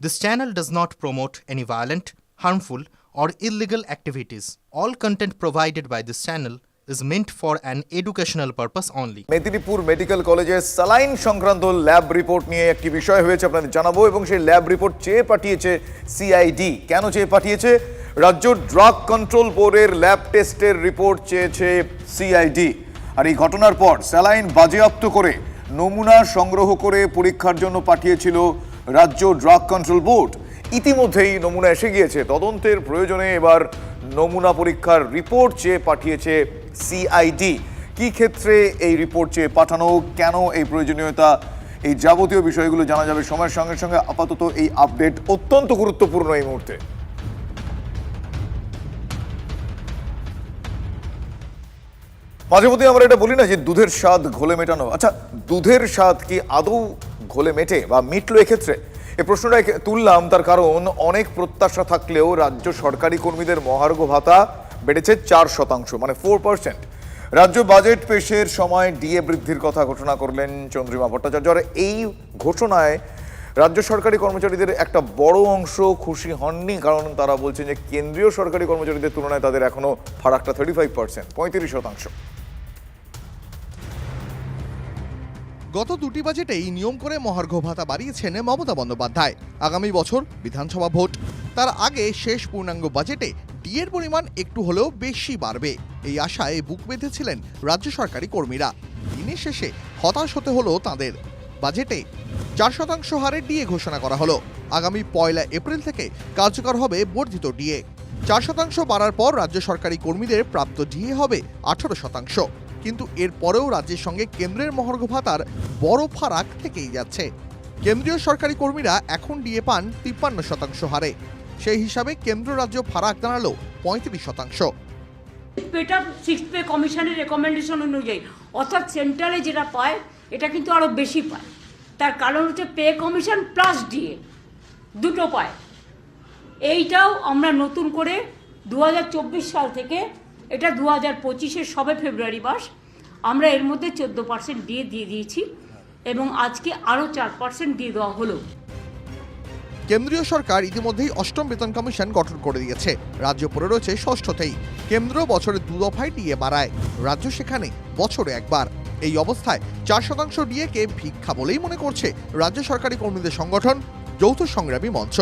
This channel does not promote any violent, harmful, or illegal activities. All content provided by this channel is meant for an educational purpose only. Medinipur medical কলেজে saline সংক্রান্ত lab report নিয়ে একটি বিষয় হয়েছে আপনাদের জানাবো এবং সেই ল্যাব রিপোর্ট চেয়ে পাঠিয়েছে সিআইডি। কেন চেয়ে পাঠিয়েছে? রাজ্য ড্রাগ কন্ট্রোল বোর্ডের ল্যাব টেস্টের রিপোর্ট চেয়েছে সিআইডি। আর এই ঘটনার পর স্যালাইন বাজেয়াপ্ত করে নমুনা সংগ্রহ করে পরীক্ষার জন্য পাঠিয়েছিল রাজ্য ড্রাগ কন্ট্রোল বোর্ড। ইতিমধ্যেই নমুনা এসে গিয়েছে। তদন্তের প্রয়োজনে এবার নমুনা পরীক্ষার রিপোর্ট চেয়ে পাঠিয়েছে সিআইডি। কি ক্ষেত্রে এই রিপোর্ট চেয়ে পাঠানো, কেন এই প্রয়োজনীয়তা, এই যাবতীয় বিষয়গুলো জানা যাবে সময়ের সঙ্গে সঙ্গে। আপাতত এই আপডেট অত্যন্ত গুরুত্বপূর্ণ এই মুহূর্তে। মাঝে মধ্যে আমরা এটা বলি না যে দুধের স্বাদ ঘোলে মেটানো। আচ্ছা, দুধের স্বাদ কি আদৌ ঘোলে মেটে বা মিটলো এক্ষেত্রে? এই প্রশ্নটা তুললাম তার কারণ অনেক প্রত্যাশা থাকলেও রাজ্য সরকারি কর্মীদের মহার্ঘ ভাতা বেড়েছে 4%, মানে 4%। রাজ্য বাজেট পেশের সময় ডিএ বৃদ্ধির কথা ঘোষণা করলেন চন্দ্রিমা ভট্টাচার্য। আর এই ঘোষণায় রাজ্য সরকারি কর্মচারীদের একটা বড় অংশ খুশি হননি, কারণ তারা বলছেন যে কেন্দ্রীয় সরকারি কর্মচারীদের তুলনায় তাদের এখনো ফারাকটা 35%, 35%। গত দুটি বাজেটেই নিয়ম করে মহার্ঘ ভাতা বাড়িয়েছেন মমতা বন্দ্যোপাধ্যায়। আগামী বছর বিধানসভা ভোট, তার আগে শেষ পূর্ণাঙ্গ বাজেটে ডিএর পরিমাণ একটু হলেও বেশি বাড়বে, এই আশায় বুক বেঁধেছিলেন রাজ্য সরকারি কর্মীরা। দিনের শেষে হতাশ হতে হলো তাঁদের। বাজেটে 4% হারে ডিএ ঘোষণা করা হলো। আগামী 1 এপ্রিল থেকে কার্যকর হবে বর্ধিত ডিএ। 4% বাড়ার পর রাজ্য সরকারি কর্মীদের প্রাপ্ত ডিএ হবে 18%। কিন্তু এর পরেও রাজ্যের সঙ্গে কেন্দ্রের মহার্ঘ ভাতার বড় ফারাক থেকেই যাচ্ছে। কেন্দ্রীয় সরকারি কর্মীরা এখন ডিএ পান 53% হারে। সেই হিসাবে কেন্দ্র রাজ্য ফারাক দাঁড়ালো 35%। এটা 6th পে কমিশনের রেকমেন্ডেশন অনুযায়ী, অর্থাৎ সেন্ট্রালে যেটা পায় এটা কিন্তু আরো বেশি পায়। তার কারণ হচ্ছে পে কমিশন প্লাস ডিএ দুটো পায়। এইটাও আমরা নতুন করে 2024 সাল থেকে, এটা 2025-এর সবে ফেব্রুয়ারি মাস, আমরা এর মধ্যে 14% ডিএ দিয়ে দিয়েছি এবং আজকে আরও 4% দিয়ে দেওয়া হলো। কেন্দ্রীয় সরকার ইতিমধ্যেই 8ম বেতন কমিশন গঠন করে দিয়েছে। রাজ্য পড়ে রয়েছে 6ঠতেই। কেন্দ্র বছরে 2 দফায় ডিএ বাড়ায়, রাজ্য সেখানে বছরে একবার। এই অবস্থায় 4% ডিএকে ভিক্ষা বলেই মনে করছে রাজ্য সরকারি কর্মীদের সংগঠন যৌথ সংগ্রামী মঞ্চ।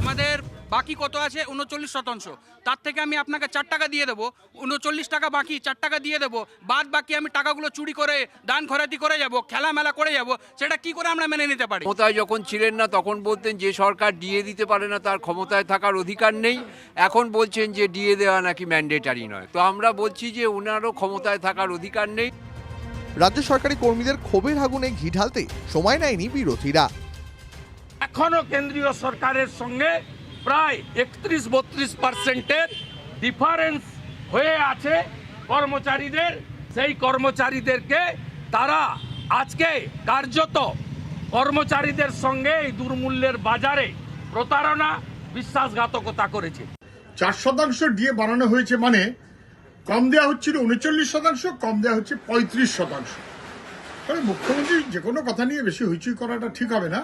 আমাদের বাকি কত আছে? 39%। তার থেকে আমি আপনাকে 4 টাকা দিয়ে দেবো, 39 টাকা বাকি, 4 টাকা দিয়ে দেবো, বাদ বাকি আমি টাকাগুলো চুরি করে দান খরাতি করে যাব, খেলামেলা করে যাব, সেটা কি করে আমরা মেনে নিতে পারি? ক্ষমতায় যখন ছিলেন না তখন বলতেন যে সরকার ডিএ দিতে পারে না তার ক্ষমতায় থাকার অধিকার নেই। এখন বলছেন যে ডিএ দেওয়া নাকি ম্যান্ডেটারি নয়। তো আমরা বলছি যে ওনারও ক্ষমতায় থাকার অধিকার নেই। রাজ্য সরকারি কর্মীদের ক্ষোভের আগুনে ঘি ঢালতে সময় নেয়নি বিরোধীরা। এখনো কেন্দ্রীয় সরকারের সঙ্গে প্রায় 31-32% ডিফারেন্স হয়ে আছে কর্মচারীদের। সেই কর্মচারীদেরকে তারা আজকে কার্যত কর্মচারীদের সঙ্গে এই দুর্মূল্যের বাজারে প্রতারণা, বিশ্বাসঘাতকতা করেছে। 4% ডিএ বাড়ানো হয়েছে, মানে কম দেওয়া হচ্ছিল 39%, কম দেওয়া হচ্ছে 35%। তবে মুখ্যমন্ত্রী যে কোনো কথা নিয়ে বেশি হইচই করাটা ঠিক হবে না।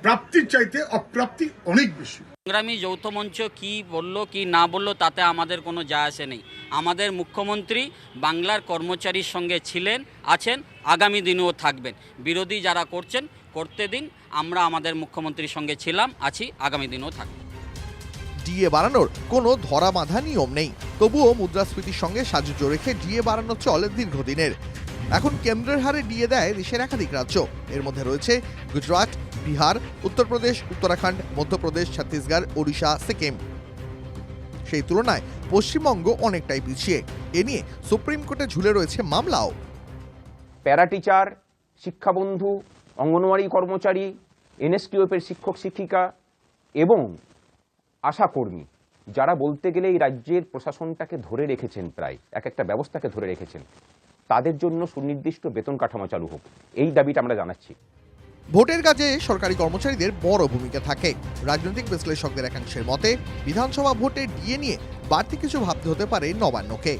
প্রাপ্তির চাইতে অপ্রাপ্তি অনেক বেশি। সংগ্রামী যৌথ মঞ্চ কি বলল কি না বলল তাতে আমাদের কোনো যায় আসে নেই। আমাদের মুখ্যমন্ত্রী বাংলার কর্মচারীর সঙ্গে ছিলেন, আছেন, আগামী দিনেও থাকবেন। বিরোধী যারা করছেন করতে দিন, আমরা আমাদের মুখ্যমন্ত্রীর সঙ্গে ছিলাম, আছি, আগামী দিনেও থাকব। ডিএ বাড়ানোর কোনো ধরা বাঁধা নিয়ম নেই, তবুও মুদ্রাস্ফীতির সঙ্গে সাজুজ্য রেখে ডিএ বাড়ানো চলে দীর্ঘদিনের। এখন কেন্দ্রের হারে ডিএ দেয় দেশের একাধিক রাজ্য। এর মধ্যে রয়েছে গুজরাট, বিহার, উত্তরপ্রদেশ, উত্তরাখণ্ড, মধ্যপ্রদেশ, ছত্তিশগড়, ওড়িশা, সিকিম। সেই তুলনায় পশ্চিমবঙ্গ অনেকটাই পিছিয়ে। এ নিয়ে সুপ্রিম কোর্টে ঝুলে রয়েছে মামলাও। প্যারা টিচার, শিক্ষাবন্ধু, অঙ্গনওয়াড়ি কর্মচারী, এনএসটিওপের শিক্ষক শিক্ষিকা এবং আশাকর্মী, যারা বলতে গেলে এই রাজ্যের প্রশাসনটাকে ধরে রেখেছেন, প্রায় একটা ব্যবস্থাকে ধরে রেখেছেন, তাদের জন্য সুনির্দিষ্ট বেতন কাঠামো চালু হোক, এই দাবিটা আমরা জানাচ্ছি। ভোটের কাজে সরকারি কর্মচারীদের বড় ভূমিকা থাকে। রাজনৈতিক বিশ্লেষকদের একাংশের মতে বিধানসভা ভোটে ডিএ নিয়ে বাড়তি কিছু ভাবতে হতে পারে নবান্নকে।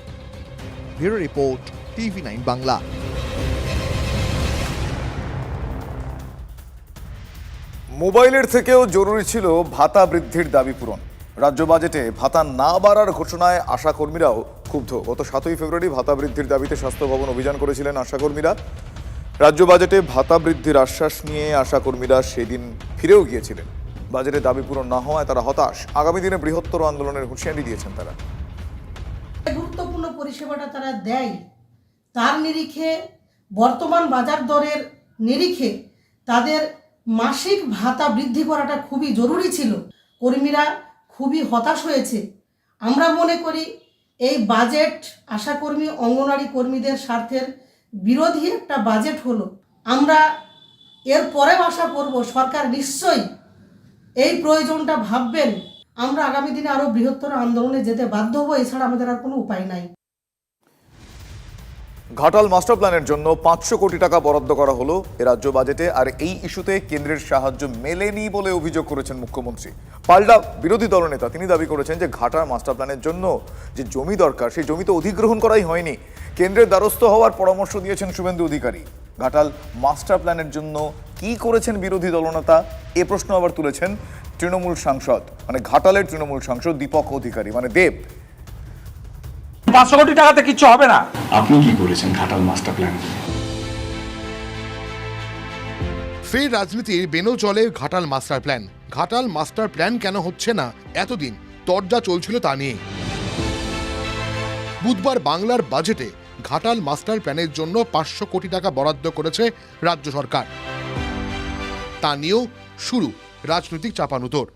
Bureau report, TV9 Bangla. মোবাইলের থেকেও জরুরি ছিল ভাতা বৃদ্ধির দাবি পূরণ। রাজ্য বাজেটে ভাতা না বাড়ার ঘোষণায় আশাকর্মীরাও ক্ষুব্ধ। গত 7ই ফেব্রুয়ারি ভাতা বৃদ্ধির দাবিতে স্বাস্থ্য ভবন অভিযান করেছিলেন আশাকর্মীরা। রাজ্য বাজেটে ভাতা বৃদ্ধির আশ্বাস নিয়ে আশাকর্মীরা সেদিন ফিরেও গিয়েছিলেন। বাজেটে দাবি পূরণ না হওয়ায় তারা হতাশ। আগামী দিনে বৃহত্তর আন্দোলনের হুঁশিয়ারি দিয়েছেন তারা। গুরুত্বপূর্ণ পরিষেবাটা তারা দেয়, তার নিরিখে বর্তমান বাজার দরের নিরিখে তাদের মাসিক ভাতা বৃদ্ধি করাটা খুবই জরুরি ছিল। কর্মীরা খুবই হতাশ হয়েছে। আমরা মনে করি এই বাজেট আশাকর্মী অঙ্গনওয়াড়ি কর্মীদের স্বার্থের বিরোধী একটা বাজেট হলো। আমরা এর পরেও আশা করব সরকার নিশ্চয়ই এই প্রয়োজনটা ভাববেন। আমরা আগামী দিনে আরও বৃহত্তর আন্দোলনে যেতে বাধ্য হব, এছাড়া আমাদের আর কোনো উপায় নাই। ঘাটাল মাস্টার প্ল্যানের জন্য 500 কোটি টাকা বরাদ্দ করা হলো এ রাজ্য বাজেটে। আর এই ইস্যুতে কেন্দ্রের সাহায্য মেলেনি বলে অভিযোগ করেছেন মুখ্যমন্ত্রী। পাল্টা বিরোধী দলনেতা তিনি দাবি করেছেন যে ঘাটাল মাস্টার প্ল্যানের জন্য যে জমি দরকার সেই জমি তো অধিগ্রহণ করাই হয়নি। কেন্দ্রের দ্বারস্থ হওয়ার পরামর্শ দিয়েছেন শুভেন্দু অধিকারী। ঘাটাল মাস্টার প্ল্যানের জন্য কি করেছেন বিরোধী দলনেতা, এ প্রশ্ন আবার তুলেছেন তৃণমূল সাংসদ, মানে ঘাটালের তৃণমূল সাংসদ দীপক অধিকারী, মানে দেব। 500 কোটি টাকাতে কিছু হবে না। আপনি কি করেছেন ঘাটাল মাস্টার প্ল্যান? ফের রাজনীতির বেনো চলে Ghatal master plan. Ghatal master plan কেন হচ্ছে না এতদিন তরজা চলছিল তা নিয়ে। বুধবার বাংলার বাজেটে ঘাটাল মাস্টার প্ল্যানের জন্য 500 কোটি টাকা বরাদ্দ করেছে রাজ্য সরকার। তা নিয়েও শুরু রাজনৈতিক চাপানুতোর।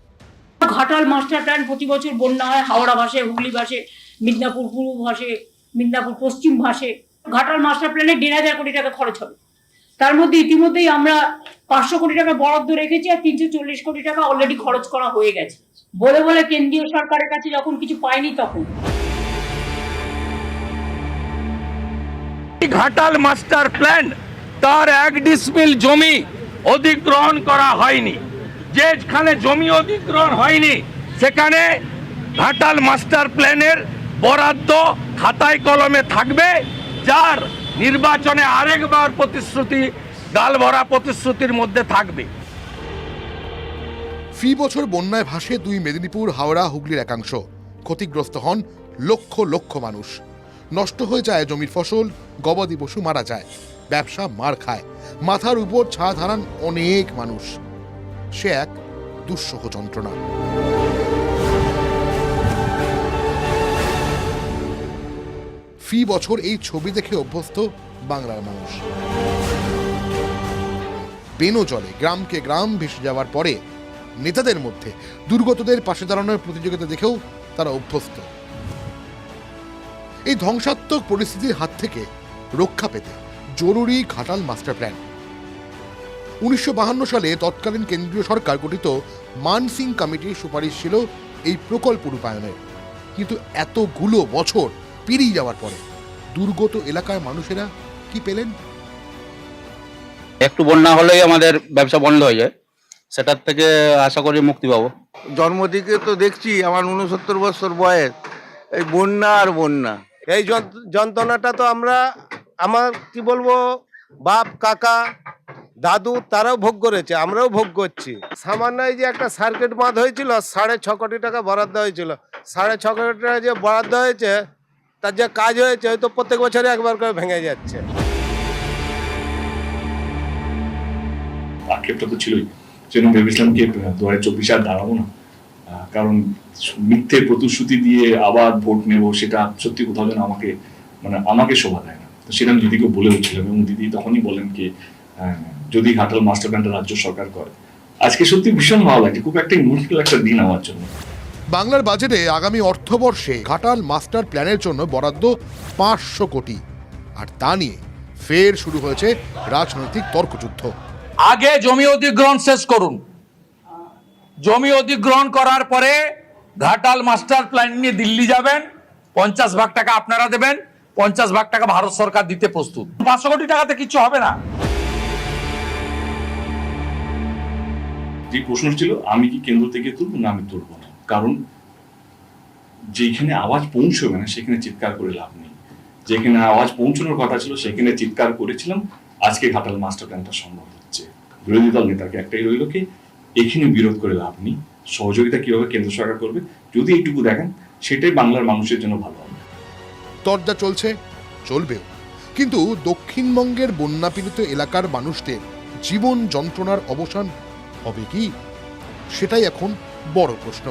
ঘাটাল মাস্টার প্ল্যান প্রতি বছর বন্যা হয়, হাওড়া ভাসে, হুগলি ভাসে, মিদনাপুর পূর্ব ভাসে, মিদনাপুর পশ্চিম ভাসে। ঘাটাল মাস্টার প্ল্যানে 1,500 কোটি টাকা খরচ হবে। তার মধ্যে ইতিমধ্যেই আমরা 500 কোটি টাকা বরাদ্দ রেখেছি, আর 340 কোটি টাকা অলরেডি খরচ করা হয়ে গেছে। বলে বলে কেন্দ্রীয় সরকারের কাছে যখন কিছু পায়নি তখন ঘাটাল মাস্টার প্ল্যান তার 1 ডিসমিল জমি অধিগ্রহণ করা হয়নি। যেখানে জমি অধিগ্রহণ হয়নি সেখানে ঘাটাল মাস্টার প্ল্যানের বরাদ্দ খাতায় কলমে থাকবে, যার নির্বাচনে আরেকবার প্রতিশ্রুতি, গাল ভরা প্রতিশ্রুতির মধ্যে থাকবে। ফি বছর বন্যায় ভাসে 2 মেদিনীপুর, হাওড়া, হুগলির একাংশ। ক্ষতিগ্রস্ত হন লক্ষ লক্ষ মানুষ। নষ্ট হয়ে যায় জমির ফসল, গবাদি পশু মারা যায়, ব্যবসা মার খায়, মাথার উপর ছাদ হারান অনেক মানুষ। সে এক দুঃসহ যন্ত্রণা। ফি বছর এই ছবি দেখে অভ্যস্ত বাংলার মানুষ। বেনো জলে গ্রামকে গ্রাম ভেসে যাওয়ার পরে নেতাদের মধ্যে দুর্গতদের পাশে দাঁড়ানোর প্রতিযোগিতা দেখেও তারা অভ্যস্ত। এই ধ্বংসাত্মক পরিস্থিতির হাত থেকে রক্ষা পেতে জরুরি ঘাটাল মাস্টার প্ল্যান। 1952 সালে তৎকালীন কেন্দ্রীয় সরকার গঠিত মানসিং কমিটির সুপারিশ ছিল এই প্রকল্প রূপায়ণের। কিন্তু এতগুলো বছর পেরিয়ে যাওয়ার পরে দুর্গত এলাকার মানুষেরা কি পেলেন? একটু বন্যা হলেই আমাদের ব্যবসা বন্ধ হয়ে যায়, সেটার থেকে আশা করি মুক্তি পাবো। জন্ম থেকে তো দেখছি, আমার 69 বছর বয়স, এই বন্যা আর বন্যা, এই যন্ত্রণাটা তো আমার কি বলবো, বাপ কাকা দাদু তারাও ভোগ করেছে, আমরাও ভোগ করছি। সামান্য এই যে একটা সার্কিট বাঁধ হয়েছিল, 6.5 কোটি টাকা বরাদ্দ হয়েছিল। 6.5 কোটি টাকা যে বরাদ্দ হয়েছে তার যে কাজ হয়েছে হয়তো প্রত্যেক বছরে একবার করে ভেঙে যাচ্ছে। আক্ষেপটা তো ছিলই, সেজন্য ভেবেছিলাম কি 2024 আর দাঁড়াবো না, কারণ মিথ্যে প্রতিশ্রুতি দিয়ে আবার ভোট নেব, সেটা সত্যি কোথাও যেন আমাকে শোভা দেয় না। তো সেটা আমি দিদিকে বলে উঠছিলাম, এবং দিদি তখনই বলেন কি যদি ঘাটাল মাস্টার প্ল্যানটা রাজ্য সরকার করে। আজকে সত্যি ভীষণ ভালো লাগছে, খুব একটা ইমোশনাল একটা দিন আমার জন্য। বাংলার বাজেটে আগামী অর্থবর্ষে ঘাটাল মাস্টার প্ল্যানের জন্য বরাদ্দ 500 কোটি, আর তা নিয়ে ফের শুরু হয়েছে রাজনৈতিক তর্কযুদ্ধ। আগে জমি অধিগ্রহণ শেষ করুন, জমি অধিগ্রহণ করার পরে ঘাটাল মাস্টার প্ল্যান নিয়ে দিল্লি যাবেন, 50 ভাগ টাকা আপনারা দেবেন, 50 ভাগ টাকা ভারত সরকার দিতে প্রস্তুত। 500 কোটি টাকাতে কিছু হবে না। যে প্রশ্ন ছিল আমি কি কেন্দ্র থেকে তুলবো না আমি তুলবো না, কারণ যেখানে আওয়াজ পৌঁছবে না সেখানে চিৎকার করে লাভ নেই। যেখানে আওয়াজ পৌঁছানোর কথা ছিল সেখানে চিৎকার করেছিলাম। আজকে ঘাটাল মাস্টার প্ল্যানটা সম্ভব হচ্ছে। বিরোধী দল নেতাকে একটাই রইল কি এখানে বিরোধ করে লাভ নেই। সহযোগিতা কিভাবে কেন্দ্র সরকার করবে যদি এইটুকু দেখেন, সেটাই বাংলার মানুষের জন্য ভালো হবে। তরজা চলছে, চলবেও, কিন্তু দক্ষিণবঙ্গের বন্যাপীড়িত এলাকার মানুষদের জীবন যন্ত্রণার অবসান হবে কি, সেটাই এখন বড় প্রশ্ন।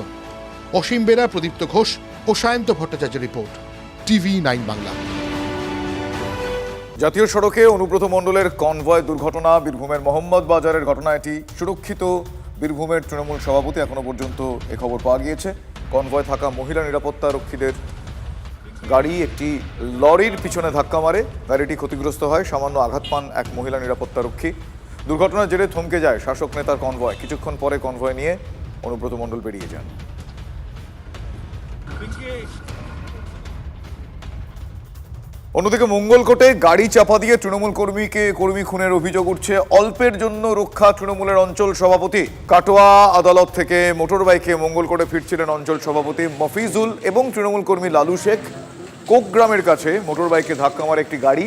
অসীম বেরা, প্রদীপ্ত ঘোষ ও সায়ন্ত ভট্টাচার্য রিপোর্ট, TV9 বাংলা। জাতীয় সড়কে অনুব্রত মণ্ডলের কনভয় দুর্ঘটনা, বীরভূমের মোহাম্মদ বাজারের ঘটনা। এটি সুরক্ষিত বীরভূমের তৃণমূল সভাপতি, এখনো পর্যন্ত এ খবর পাওয়া গিয়েছে। কনভয় থাকা মহিলা নিরাপত্তা রক্ষীদের গাড়ি একটি লরির পিছনে ধাক্কা মারে, গাড়িটি ক্ষতিগ্রস্ত হয়, সামান্য আঘাত পান এক মহিলা নিরাপত্তা রক্ষী। দুর্ঘটনার জেরে থমকে যায় শাসক নেতার কনভয়। কিছুক্ষণ পরে কনভয় নিয়ে অনুব্রত মণ্ডল বেরিয়ে যান। অন্যদিকে মঙ্গলকোটে গাড়ি চাপা দিয়ে তৃণমূল কর্মী খুনের অভিযোগ উঠছে। অল্পের জন্য রক্ষা তৃণমূলের অঞ্চল সভাপতি। কাটোয়া আদালত থেকে মোটরবাইকে মঙ্গলকোটে ফিরছিলেন অঞ্চল সভাপতি মফিজুল এবং তৃণমূল কর্মী লালু শেখ। কোকগ্রামের কাছে মোটরবাইকে ধাক্কা মারে একটি গাড়ি,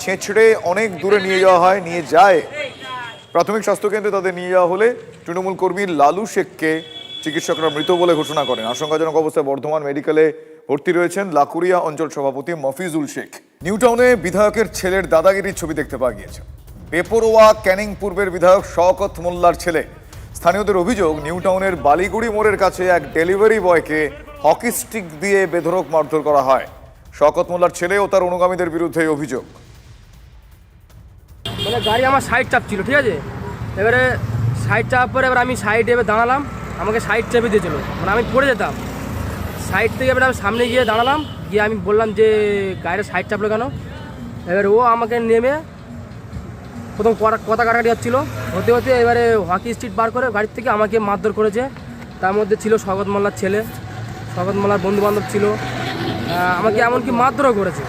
ছেঁচড়ে অনেক দূরে নিয়ে যায়। প্রাথমিক স্বাস্থ্যকেন্দ্রে তাদের নিয়ে যাওয়া হলে তৃণমূল কর্মী লালু শেখকে চিকিৎসকরা মৃত বলে ঘোষণা করেন। আশঙ্কাজনক অবস্থায় বর্ধমান মেডিকেলে ভর্তি রয়েছেন লাকুরিয়া অঞ্চল সভাপতি মফিজুল শেখ। নিউটাউনে বিধায়কের ছেলের দাদাগিরির ছবি দেখতে পাওয়া গিয়েছে। বেপরোয়া ক্যানিং পূর্বের বিধায়ক শওকত মোল্লার ছেলে। স্থানীয়দের অভিযোগ, নিউটাউনের বালিগুড়ি মোড়ের কাছে এক ডেলিভারি বয়কে হকি স্টিক দিয়ে বেধড়ক মারধর করা হয়। শওকত মোল্লার ছেলে ও তার অনুগামীদের বিরুদ্ধে এই অভিযোগ। মানে গাড়ি আমার সাইড চাপ ছিল, ঠিক আছে, এবারে সাইড চাপ পরে এবার আমি সাইডে এবার দাঁড়ালাম, আমাকে সাইড চেপে দিয়েছিল, মানে আমি পড়ে যেতাম। সাইড থেকে এবার আমি সামনে গিয়ে দাঁড়ালাম, গিয়ে আমি বললাম যে গাড়ির সাইড চাপলো কেন। এবার ও আমাকে নেমে প্রথম কথা কাটাকাটি হচ্ছিলো, হতে হতে এবারে হকি স্টিক বার করে গাড়ির থেকে আমাকে মারধর করেছে। তার মধ্যে ছিল শওকত মোল্লার ছেলে, শওকত মোল্লার বন্ধুবান্ধব ছিল, আমাকে এমনকি মারধরও করেছে।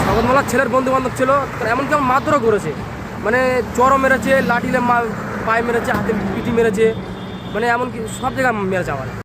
শওকত মোল্লার ছেলের বন্ধুবান্ধব ছিল, এমনকি আমার মারধরও করেছে, মানে চরও মেরেছে, লাঠিলে পায়ে মেরেছে, হাতে পিটি মেরেছে, মানে এমনকি সব জায়গায় মেরেছে আমার।